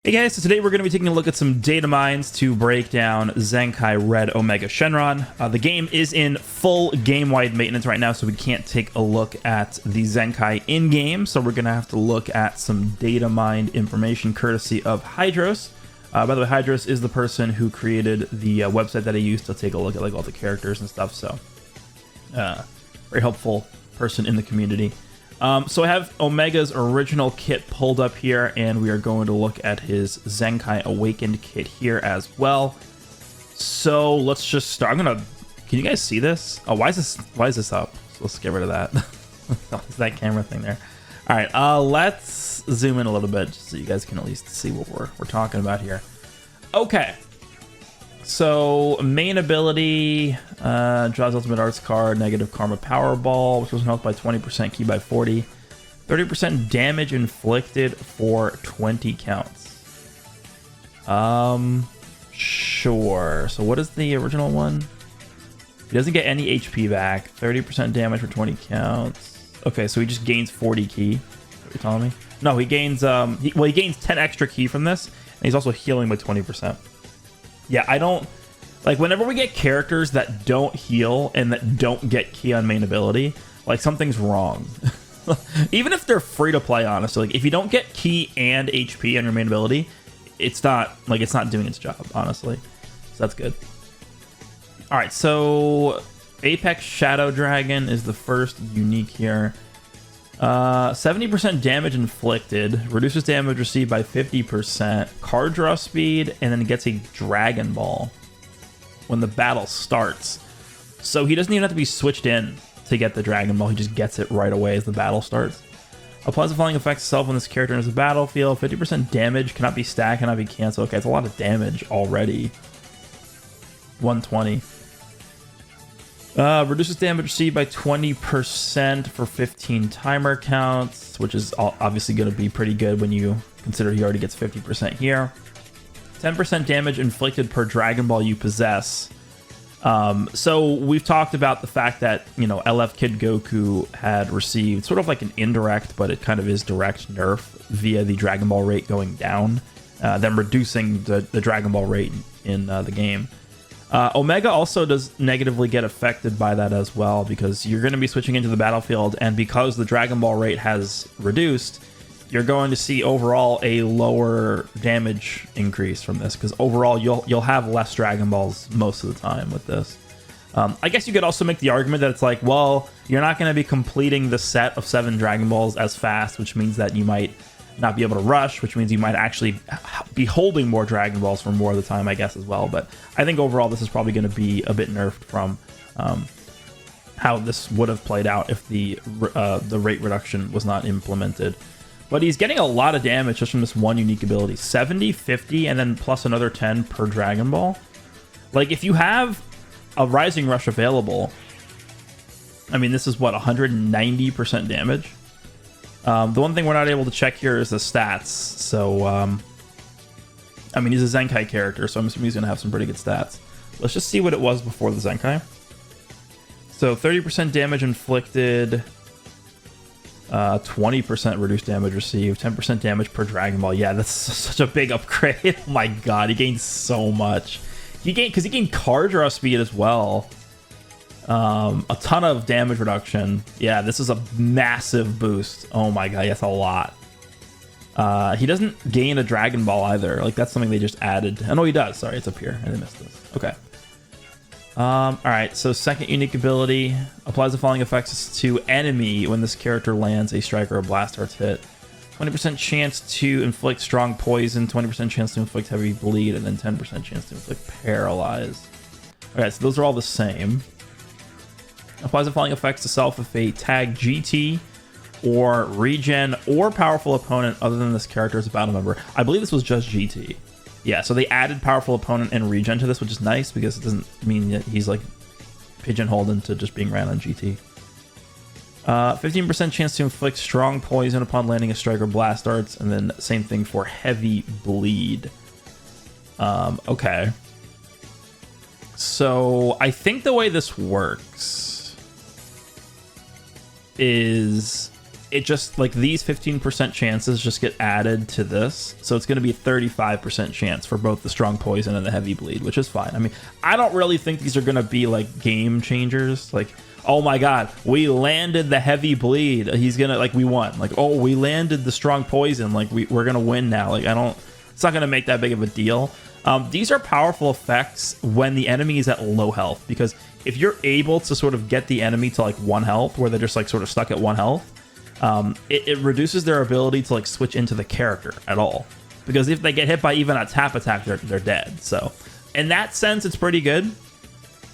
Hey guys, so today we're going to be taking a look at some data mines to break down Zenkai Red Omega Shenron. The game is in full game-wide maintenance right now, so we can't take a look at the Zenkai in-game, so we're going to have to look at some data mined information courtesy of Hydros. By the way, Hydros is the person who created the website that I used to take a look at like all the characters and stuff, so very helpful person in the community. So I have Omega's original kit pulled up here, and we are going to look at his Zenkai Awakened kit here as well. So let's just start. Can you guys see this? Oh, why is this up? So let's get rid of that. It's that camera thing there. All right, let's zoom in a little bit just so you guys can at least see what we're talking about here. Okay. So main ability, draws ultimate arts card, negative karma powerball, which was health by 20%, key by 40, 30% damage inflicted for 20 counts. Sure. So what is the original one? He doesn't get any HP back, 30% damage for 20 counts. Okay, so he just gains 40 key. What are you telling me? No, he gains he gains 10 extra key from this, and he's also healing by 20%. Yeah, I don't like whenever we get characters that don't heal and that don't get key on main ability, like something's wrong. Even if they're free to play, honestly, like if you don't get key and HP on your main ability, it's not doing its job, honestly. So that's good. All right, so Apex Shadow Dragon is the first unique here. 70% damage inflicted, reduces damage received by 50%, card draw speed, and then gets a Dragon Ball when the battle starts. So he doesn't even have to be switched in to get the Dragon Ball, he just gets it right away as the battle starts. Applies the following effects itself when this character enters the battlefield. 50% damage, cannot be stacked, cannot be canceled. Okay, it's a lot of damage already. 120. Reduces damage received by 20% for 15 timer counts, which is obviously going to be pretty good when you consider he already gets 50% here. 10% damage inflicted per Dragon Ball you possess. So we've talked about the fact that, you know, LF Kid Goku had received sort of like an indirect, but it kind of is direct nerf via the Dragon Ball rate going down, then reducing the Dragon Ball rate in the game. Omega also does negatively get affected by that as well, because you're going to be switching into the battlefield, and because the Dragon Ball rate has reduced, you're going to see overall a lower damage increase from this, because overall you'll have less Dragon Balls most of the time with this. I guess you could also make the argument that it's like, well, you're not going to be completing the set of 7 Dragon Balls as fast, which means that you might not be able to rush, which means you might actually be holding more Dragon Balls for more of the time, I guess, as well. But I think overall this is probably going to be a bit nerfed from how this would have played out if the rate reduction was not implemented. But he's getting a lot of damage just from this one unique ability. 70, 50, and then plus another 10 per Dragon Ball. Like, if you have a Rising Rush available, I mean, this is what, 190% damage? The one thing we're not able to check here is the stats. So, I mean, he's a Zenkai character, so I'm assuming he's going to have some pretty good stats. Let's just see what it was before the Zenkai. So, 30% damage inflicted, 20% reduced damage received, 10% damage per Dragon Ball. Yeah, that's such a big upgrade. Oh my god, he gained so much. He gained card draw speed as well. A ton of damage reduction. Yeah, this is a massive boost. Oh my god, that's a lot. He doesn't gain a Dragon Ball either. Like, that's something they just added. Oh no, he does. Sorry, it's up here. I didn't miss this. Okay. Alright, so second unique ability. Applies the following effects to enemy when this character lands a strike or a blast arts hit. 20% chance to inflict strong poison, 20% chance to inflict heavy bleed, and then 10% chance to inflict paralyze. Okay, so those are all the same. Applies the following effects to self if a tag GT or regen or powerful opponent other than this character is a battle member. I believe this was just GT. Yeah, so they added powerful opponent and regen to this, which is nice because it doesn't mean that he's like pigeonholed into just being ran on GT. 15% chance to inflict strong poison upon landing a strike or blast arts, and then same thing for heavy bleed. Okay. So I think the way this works is it just like these 15% chances just get added to this, so it's going to be 35% chance for both the strong poison and the heavy bleed, which is fine. I mean, I don't really think these are going to be like game changers. Like, oh my god, we landed the heavy bleed, he's gonna, like, we won. Like, oh, we landed the strong poison, like we're gonna win now. Like, it's not gonna make that big of a deal. These are powerful effects when the enemy is at low health, because if you're able to sort of get the enemy to like 1 health, where they're just like sort of stuck at 1 health, it reduces their ability to like switch into the character at all, because if they get hit by even a tap attack, they're dead. So in that sense, it's pretty good,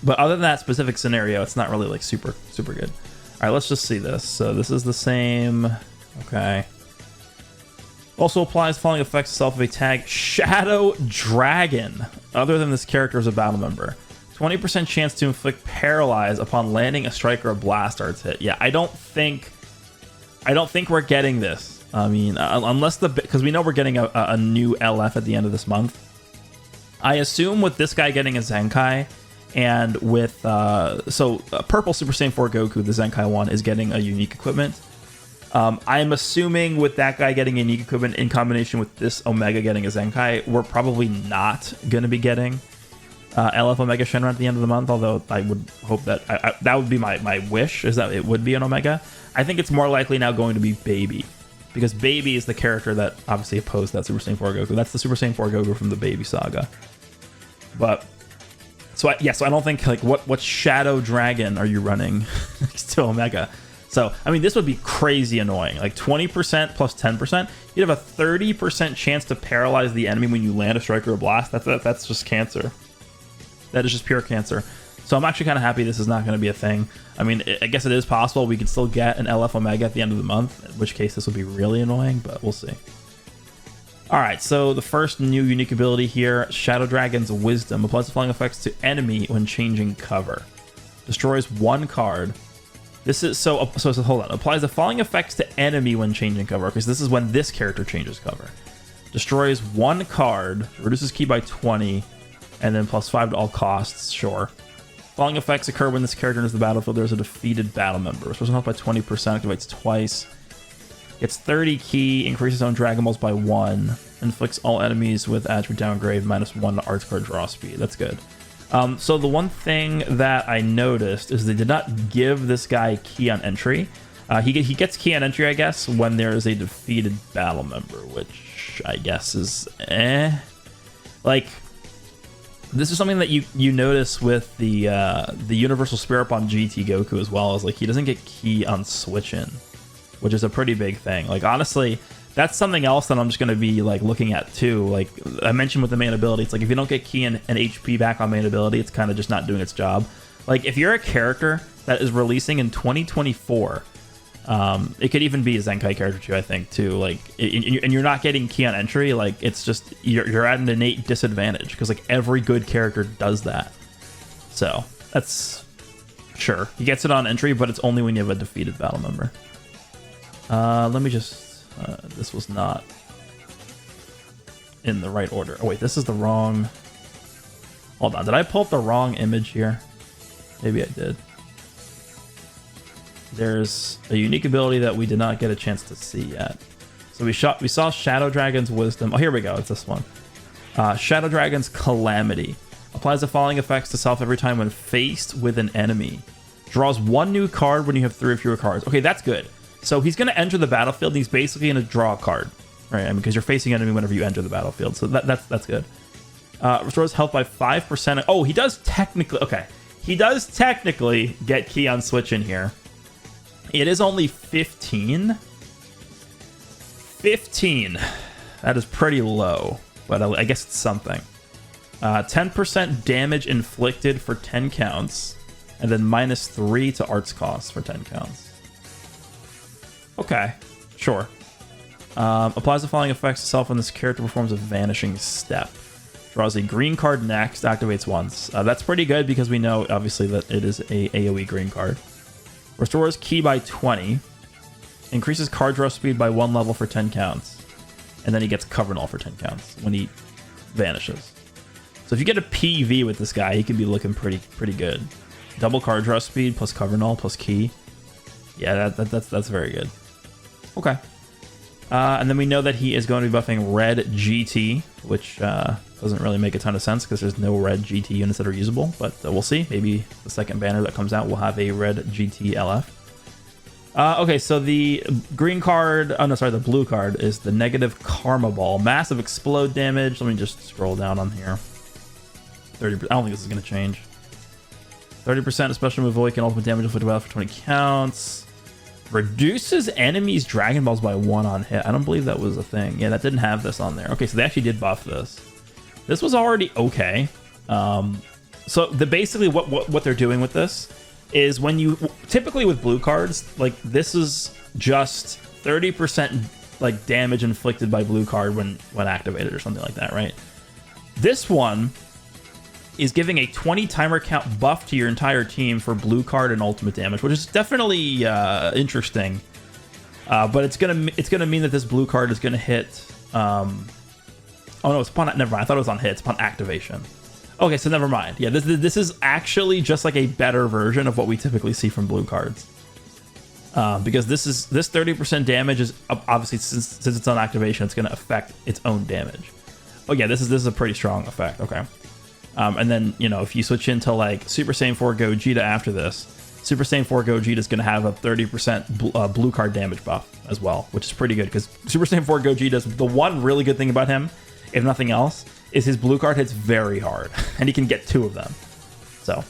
but other than that specific scenario, it's not really like super good. All right, let's just see this. So this is the same. Okay. Also applies following effects to self of a tag Shadow Dragon other than this character as a battle member. 20% chance to inflict paralyze upon landing a strike or a blast arts hit. Yeah, I don't think we're getting this. I mean, unless because we know we're getting a new LF at the end of this month. I assume with this guy getting a Zenkai, and with Purple Super Saiyan 4 Goku, the Zenkai one, is getting a unique equipment. I'm assuming with that guy getting unique equipment in combination with this Omega getting a Zenkai, we're probably not going to be getting LF Omega Shenron at the end of the month, although I would hope that that would be my wish, is that it would be an Omega. I think it's more likely now going to be Baby, because Baby is the character that obviously opposed that Super Saiyan 4 Goku. That's the Super Saiyan 4 Goku from the Baby saga. But so I don't think, like, what Shadow Dragon are you running next to Omega? So, I mean, this would be crazy annoying. Like 20% plus 10%, you'd have a 30% chance to paralyze the enemy when you land a strike or a blast. That's just cancer. That is just pure cancer. So I'm actually kind of happy this is not going to be a thing. I mean, I guess it is possible we could still get an LF Omega at the end of the month, in which case this would be really annoying, but we'll see. All right, so the first new unique ability here, Shadow Dragon's Wisdom, applies flying effects to enemy when changing cover. Destroys 1 card. This is so hold on. Applies the following effects to enemy when changing cover, because this is when this character changes cover. Destroys 1 card, reduces ki by 20, and then +5 to all costs. Sure. Following effects occur when this character enters the battlefield. There's a defeated battle member. Restores health by 20%, activates twice. Gets 30 ki, increases own Dragon Balls by 1, inflicts all enemies with attribute downgrade -1 to arts card draw speed. That's good. So the one thing that I noticed is they did not give this guy ki on entry. He gets ki on entry, I guess, when there is a defeated battle member, which I guess is like, this is something that you notice with the Universal Spirit Bomb GT Goku as well, as like he doesn't get ki on switch in, which is a pretty big thing. Like, honestly, that's something else that I'm just going to be like looking at too. Like I mentioned with the main ability, it's like if you don't get ki and HP back on main ability, it's kind of just not doing its job. Like if you're a character that is releasing in 2024, it could even be a Zenkai character too, I think too. Like, and you're not getting ki on entry, like it's just you're at an innate disadvantage, because like every good character does that. So that's sure he gets it on entry, but it's only when you have a defeated battle member. Let me just. This was not in the right order. Oh wait, this is the wrong. Hold on, did I pull up the wrong image here? Maybe I did. There's a unique ability that we did not get a chance to see yet. So we saw Shadow Dragon's Wisdom. Oh, here we go. It's this one. Shadow Dragon's Calamity applies the following effects to self every time when faced with an enemy. Draws 1 new card when you have 3 or fewer cards. Okay, that's good. So he's going to enter the battlefield, and he's basically going to draw a card, right? I mean, because you're facing an enemy whenever you enter the battlefield. So that's good. Restores health by 5%. Oh, he does technically. Okay, he does technically get ki on switch in here. It is only 15. 15. That is pretty low, but I guess it's something. 10% damage inflicted for 10 counts, and then -3 to arts costs for 10 counts. Okay, sure. Applies the following effects to self when this character performs a vanishing step. Draws a green card next, activates once. That's pretty good, because we know, obviously, that it is a AoE green card. Restores ki by 20. Increases card draw speed by 1 level for 10 counts. And then he gets cover null for 10 counts when he vanishes. So if you get a PV with this guy, he could be looking pretty good. Double card draw speed plus cover null plus ki. Yeah, that's very good. Okay. And then we know that he is going to be buffing red GT, which doesn't really make a ton of sense because there's no red GT units that are usable, but we'll see. Maybe the second banner that comes out will have a red GT LF. Okay, so the green card, oh no, sorry, the blue card is the negative Karma Ball. Massive explode damage. Let me just scroll down on here. 30%, I don't think this is going to change. 30% special move awaken ultimate damage inflicted by for 20 counts. Reduces enemies' Dragon Balls by 1 on hit. I don't believe that was a thing. Yeah, that didn't have this on there. Okay, so they actually did buff this. This was already okay. So basically what they're doing with this is when you typically with blue cards, like this is just 30% like damage inflicted by blue card when activated or something like that, right? This one is giving a 20 timer count buff to your entire team for blue card and ultimate damage, which is definitely interesting. But it's gonna mean that this blue card is gonna hit. Oh no, it's upon. Never mind. I thought it was on hit. It's upon activation. Okay, so never mind. Yeah, this is actually just like a better version of what we typically see from blue cards. Because this 30% damage is obviously since it's on activation, it's gonna affect its own damage. Oh yeah, this is a pretty strong effect. Okay. And then, you know, if you switch into like Super Saiyan 4 Gogeta after this, Super Saiyan 4 Gogeta is going to have a 30% blue card damage buff as well, which is pretty good because Super Saiyan 4 Gogeta, the one really good thing about him, if nothing else, is his blue card hits very hard and he can get 2 of them. So,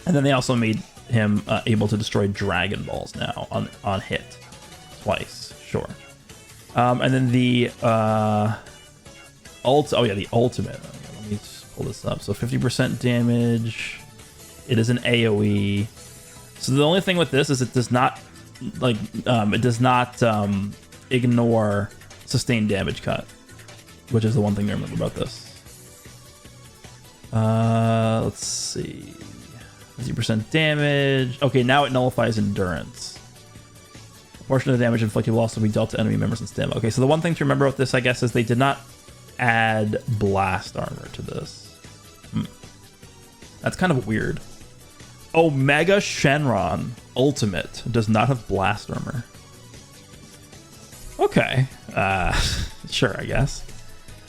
and then they also made him able to destroy Dragon Balls now on hit twice. Sure. And then the the ultimate. Let me pull this up. So 50% damage. It is an AoE. So the only thing with this is it does not ignore sustained damage cut, which is the one thing to remember about this. Let's see. 50% damage. Okay, now it nullifies endurance. A portion of the damage inflicted will also be dealt to enemy members in stamina. Okay, so the one thing to remember about this, I guess, is they did not add blast armor to this. That's kind of weird. Omega Shenron Ultimate does not have blast armor. Okay. Sure, I guess.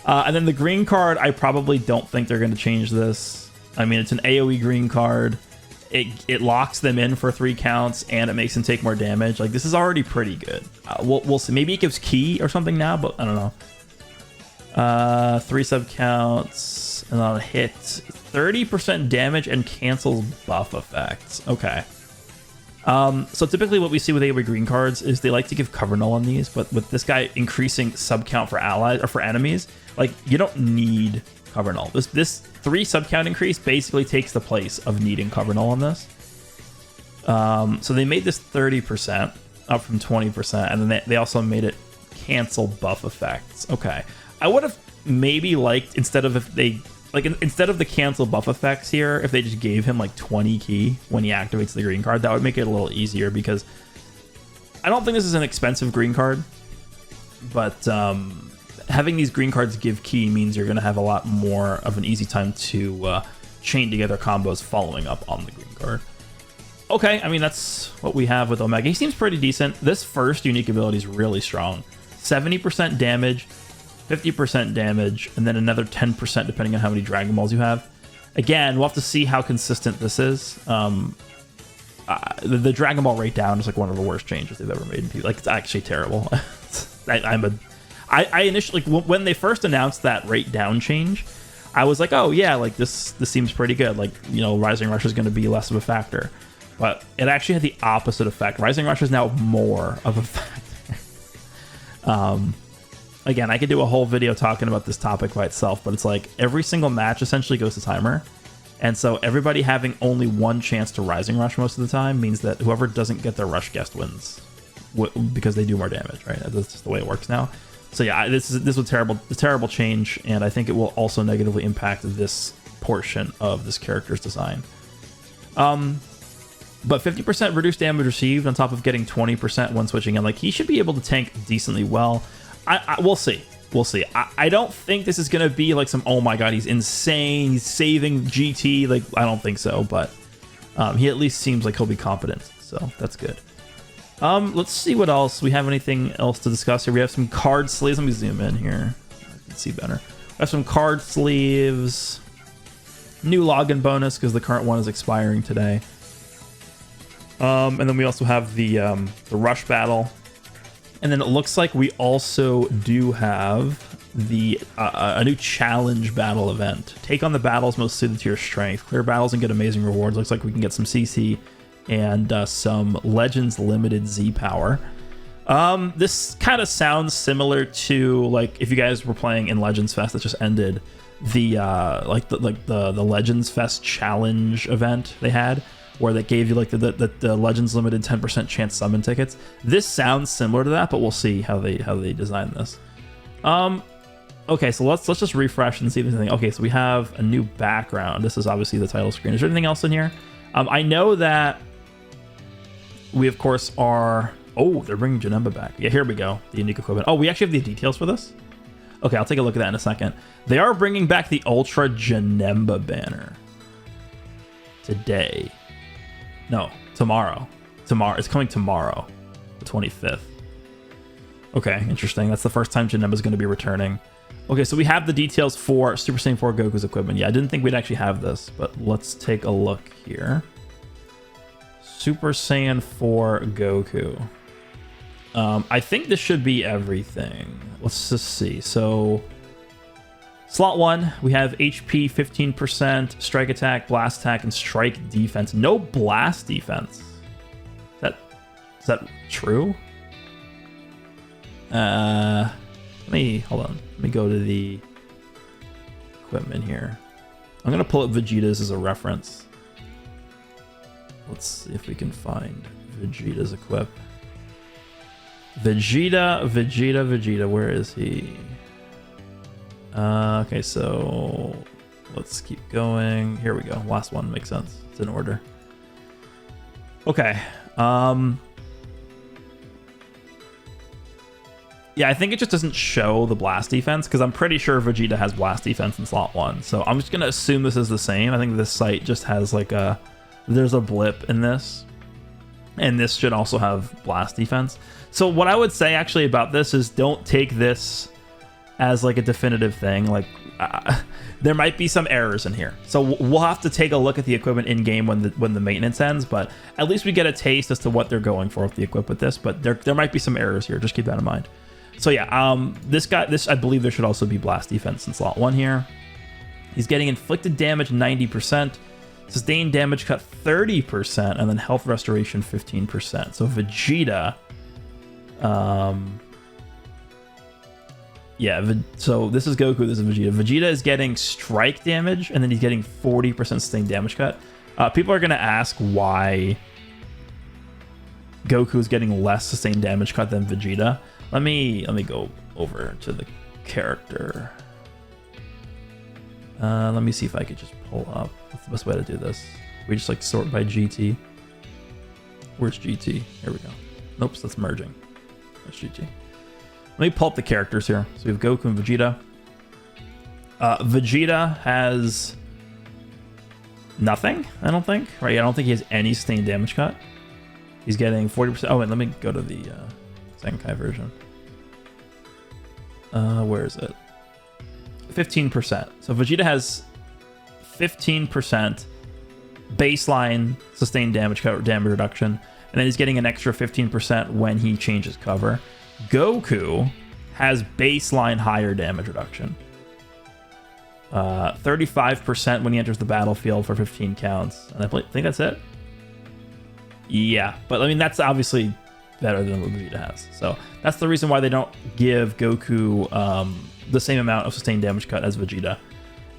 And then the green card, I probably don't think they're going to change this. I mean, it's an AoE green card. It locks them in for 3 counts, and it makes them take more damage. Like, this is already pretty good. We'll see. Maybe it gives key or something now, but I don't know. 3 sub counts, and on a hit, 30% damage and cancels buff effects. Okay. So typically what we see with AoE green cards is they like to give cover null on these, but with this guy increasing sub count for allies or for enemies, like you don't need cover null. This 3 sub count increase basically takes the place of needing cover null on this. So they made this 30% up from 20%, and then they also made it cancel buff effects. Okay. I would have maybe liked instead of the cancel buff effects here, if they just gave him like 20 key when he activates the green card. That would make it a little easier because I don't think this is an expensive green card, but having these green cards give key means you're going to have a lot more of an easy time to chain together combos following up on the green card. Okay, I mean, that's what we have with Omega. He seems pretty decent. This first unique ability is really strong. 70% damage, 50% damage, and then another 10% depending on how many Dragon Balls you have. Again, we'll have to see how consistent this is. The Dragon Ball rate down is like one of the worst changes they've ever made. Like, it's actually terrible. I initially, when they first announced that rate down change, I was like, oh yeah, like this seems pretty good. Like, you know, Rising Rush is going to be less of a factor. But it actually had the opposite effect. Rising Rush is now more of a factor. Again, I could do a whole video talking about this topic by itself, but it's like every single match essentially goes to timer. And so everybody having only 1 chance to Rising Rush most of the time means that whoever doesn't get their Rush guest wins because they do more damage, right? That's just the way it works now. So yeah, this was a terrible change, and I think it will also negatively impact this portion of this character's design. But 50% reduced damage received on top of getting 20% when switching in. Like, he should be able to tank decently well. We'll see. We'll see. I don't think this is going to be like some, oh my god, he's insane, he's saving GT. Like, I don't think so, but he at least seems like he'll be competent, so that's good. Let's see what else. We have anything else to discuss here? We have some card sleeves. Let me zoom in here. I can see better. We have some card sleeves. New login bonus because the current one is expiring today. And then we also have the rush battle. And then it looks like we also do have the a new challenge battle event. Take on the battles most suited to your strength. Clear battles and get amazing rewards. Looks like we can get some CC and some Legends Limited Z power. This kind of sounds similar to, like, if you guys were playing in Legends Fest that just ended, the Legends Fest challenge event they had, where they gave you like the Legends Limited 10% chance summon tickets. This sounds similar to that, but we'll see how they design this. Okay, so let's just refresh and see if there's anything. Okay, so we have a new background. This is obviously the title screen. Is there anything else in here? I know that we, of course, are... Oh, they're bringing Janemba back. Yeah, here we go. The unique equipment. Oh, we actually have the details for this? Okay, I'll take a look at that in a second. They are bringing back the Ultra Janemba banner. Today. No, tomorrow. Tomorrow. It's coming tomorrow. The 25th. Okay, interesting. That's the first time Janemba's going to be returning. Okay, so we have the details for Super Saiyan 4 Goku's equipment. Yeah, I didn't think we'd actually have this, but let's take a look here. Super Saiyan 4 Goku. I think this should be everything. Let's just see. So, slot 1, we have HP 15%, strike attack, blast attack, and strike defense. No blast defense. Is that true? Hold on. Let me go to the equipment here. I'm gonna pull up Vegeta's as a reference. Let's see if we can find Vegeta's equip. Vegeta, where is he? Okay, so let's keep going. Here we go. Last one makes sense. It's in order. Okay. Yeah, I think it just doesn't show the blast defense because I'm pretty sure Vegeta has blast defense in slot 1. So I'm just gonna assume this is the same. I think this site just has like there's a blip in this, and this should also have blast defense. So what I would say actually about this is don't take this as like a definitive thing. Like there might be some errors in here, so we'll have to take a look at the equipment in game when the maintenance ends. But at least we get a taste as to what they're going for with the equip with this. But there might be some errors here. Just keep that in mind. So yeah, this I believe there should also be blast defense in slot 1 here. He's getting inflicted damage 90%. Sustained damage cut 30%, and then health restoration 15%. So Vegeta, so this is Goku, this is Vegeta. Vegeta is getting strike damage, and then he's getting 40% sustained damage cut. People are gonna ask why Goku is getting less sustained damage cut than Vegeta. Let me go over to the character. Let me see if I could just pull up. What's the best way to do this? We just like sort by GT. Where's GT? Here we go. Nope, that's merging. That's GT. Let me pull up the characters here. So we have Goku and Vegeta. Vegeta has nothing, I don't think. Right? I don't think he has any sustained damage cut. He's getting 40%. Oh, and let me go to the Zenkai version. Where is it? 15%. So Vegeta has 15% baseline sustained damage reduction, and then he's getting an extra 15% when he changes cover. Goku has baseline higher damage reduction. 35% when he enters the battlefield for 15 counts. And I think that's it. Yeah, but I mean, that's obviously better than what Vegeta has. So that's the reason why they don't give Goku the same amount of sustained damage cut as Vegeta.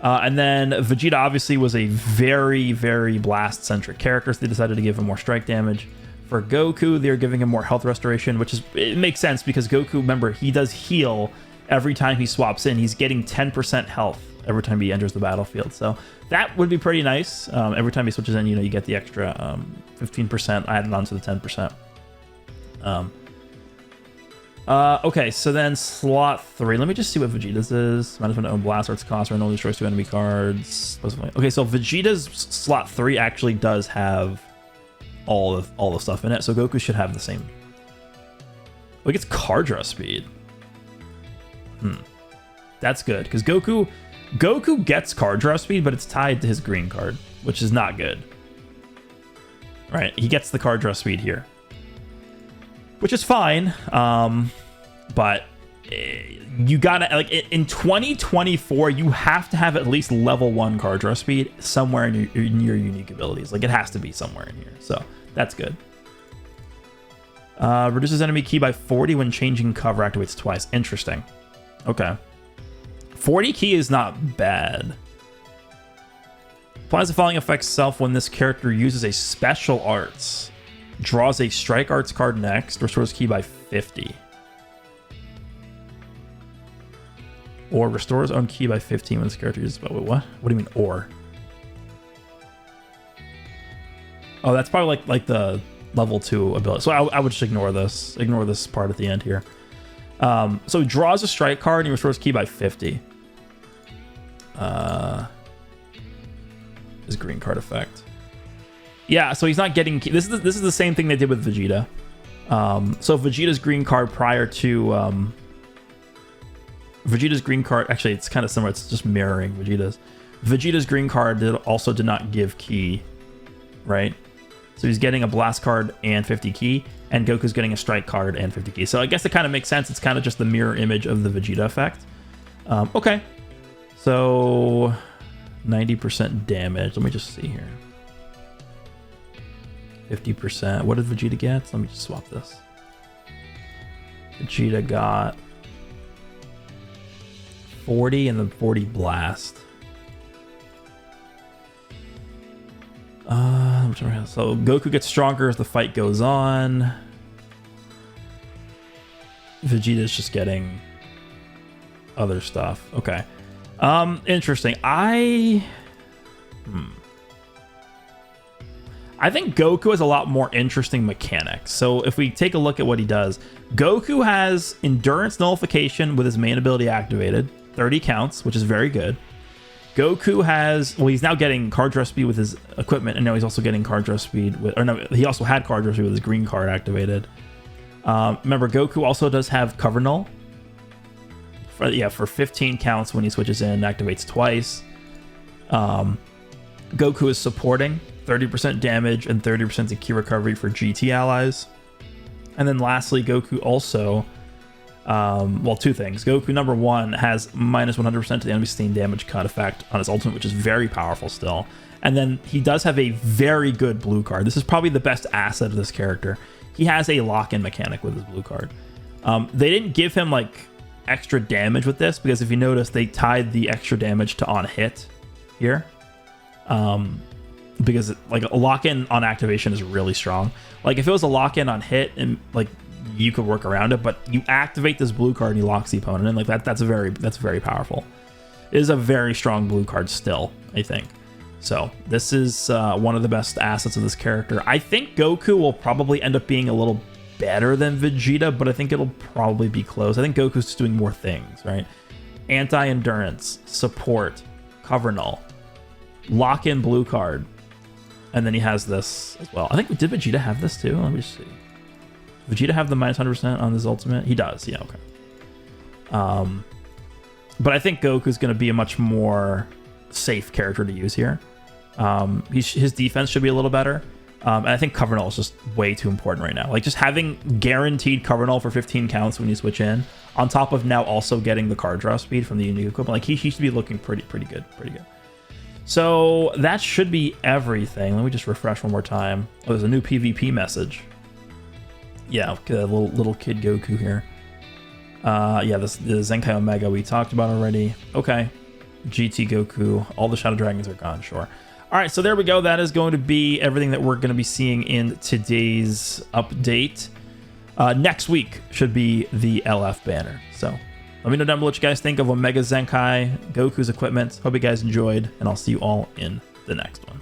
And then Vegeta obviously was a very, very blast-centric character, so they decided to give him more strike damage. For Goku, they're giving him more health restoration, which it makes sense because Goku, remember, he does heal every time he swaps in. He's getting 10% health every time he enters the battlefield. So that would be pretty nice. Every time he switches in, you get the extra 15% added on to the 10%. Okay, so then slot 3. Let me just see what Vegeta's is. Management own blast arts cost or no destroys 2 enemy cards. Okay, so Vegeta's slot 3 actually does have all the stuff in it. So Goku should have the same Oh, he gets card draw speed. That's good, because Goku gets card draw speed, but it's tied to his green card, which is not good. Right, he gets the card draw speed here, which is fine. But you gotta, like, in 2024, you have to have at least level 1 card draw speed somewhere in your unique abilities. Like, it has to be somewhere in here, so that's good. Reduces enemy ki by 40 when changing cover, activates twice. Interesting. Okay. 40 ki is not bad. Applies the following effects self when this character uses a special arts. Draws a strike arts card next, restores ki by 50. Or restores own ki by 15 when this character uses... Wait, what? What do you mean, or? Oh, that's probably like the level 2 ability. So I would just ignore this. Ignore this part at the end here. So he draws a strike card and he restores ki by 50. His green card effect. Yeah, so he's not getting ki. This is the same thing they did with Vegeta. So Vegeta's green card prior to Vegeta's green card, actually it's kind of similar, it's just mirroring Vegeta's green card also did not give ki, right? So he's getting a blast card and 50 ki, and Goku's getting a strike card and 50 ki. So I guess it kind of makes sense. It's kind of just the mirror image of the Vegeta effect. Okay, so 90% damage. Let me just see here. 50%. What did Vegeta get? Let me just swap this. Vegeta got 40 and then 40 blast. So Goku gets stronger as the fight goes on. Vegeta's just getting other stuff. Okay. Interesting. I think Goku has a lot more interesting mechanics. So if we take a look at what he does, Goku has endurance nullification with his main ability activated, 30 counts, which is very good. Goku has, well, he's now getting card draw speed with his equipment, and now he's also getting card draw speed with, or no, he also had card draw speed with his green card activated. Remember, Goku also does have cover null. For 15 counts when he switches in, activates twice. Goku is supporting 30% damage and 30% of ki recovery for GT allies. And then lastly, Goku also, well, two things. Goku, number one, has minus 100% to the enemy sustained damage cut effect on his ultimate, which is very powerful still. And then he does have a very good blue card. This is probably the best asset of this character. He has a lock-in mechanic with his blue card. They didn't give him, like, extra damage with this, because if you notice, they tied the extra damage to on hit here. Because like a lock-in on activation is really strong. Like if it was a lock-in on hit, and like you could work around it, but you activate this blue card and you lock the opponent in, like that's very powerful. It is a very strong blue card still, I think. So this is one of the best assets of this character. I think Goku will probably end up being a little better than Vegeta, but I think it'll probably be close. I think Goku's just doing more things, right? Anti-endurance, support, cover null, lock-in blue card, and then he has this as well. I think, did Vegeta have this too? Let me see. Vegeta have the minus 100% on his ultimate? He does, yeah, okay. But I think Goku's going to be a much more safe character to use here. His defense should be a little better. And I think cover null is just way too important right now. Like just having guaranteed cover null for 15 counts when you switch in, on top of now also getting the card draw speed from the unique equipment, like he should be looking pretty good. So that should be everything. Let me just refresh one more time. Oh, there's a new PvP message. Yeah, little kid Goku here. Yeah, the Zenkai Omega we talked about already. Okay, GT Goku. All the Shadow Dragons are gone, sure. All right, so there we go. That is going to be everything that we're going to be seeing in today's update. Next week should be the LF banner. So let me know down below what you guys think of Omega Zenkai, Goku's equipment. Hope you guys enjoyed, and I'll see you all in the next one.